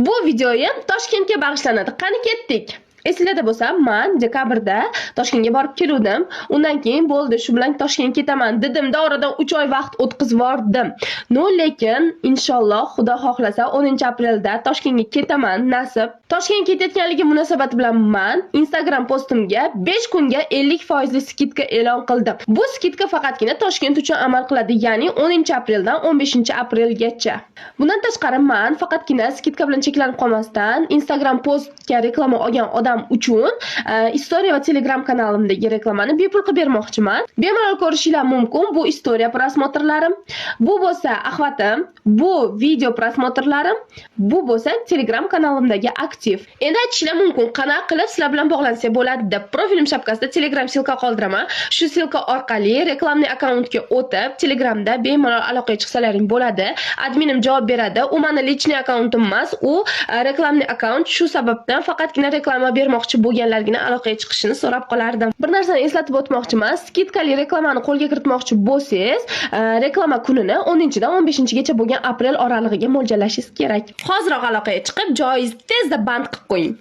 Bu videoyim Toshkentga bag'ishlanadi. Qani ketdik. Esingizda bo'lsa, men dekabrda Toshkentga borib keldim. Undan keyin bo'ldi, shu bilan Toshkentga ketaman dedim-da, oradan 3 oy vaqt o'tkazib yordim. Lekin inshaalloh Xudo xohlasa 10-aprelda Toshkentga ketaman, nasib. Toshkentga ketayotganligi munosabati bilan men Instagram postimga 5 kunga 50% skidka e'lon qildim. Bu skidka faqatgina Toshkent uchun amal qiladi, ya'ni 10-apreldan 15-aprelgacha. Bundan tashqari men faqatgina skidka bilan cheklanib qolmasdan Instagram postga reklama olgan odam uchun istoriya va Telegram kanalimdagi reklamani bepul qilib bermoqchiman. Bemalol ko'rishinglar mumkin bu istoriya prosmotrlarim, bu bo'lsa ahvatim, bu video prosmotrlarim, bu bo'lsa Telegram kanalimdagi aktiv. Endi aytishlar mumkin, qanaqa qilib sizlar bilan bog'lansa bo'ladi deb. Profilim shapkasida Telegram silka qoldiraman. Shu silka orqali reklamli akkauntga o'tib, Telegramda bemalol aloqaga chiqsalaring bo'ladi. Adminim javob beradi. U meni lichniy akkauntim emas, u reklamli akkaunt. Shu sababdan faqatgina reklama bermoqchi bo'lganlargina aloqaga chiqishini so'rab qolardim. Bir narsani eslatib o'tmoqchiman. Skidkali reklamani qo'lga kiritmoqchi bo'lsangiz, reklama kunini 10-dan 15-gacha bo'lgan aprel oralig'iga mo'ljallashingiz kerak. Hoziroq aloqaga chiqib, joyiz tezda band qilib qo'ying.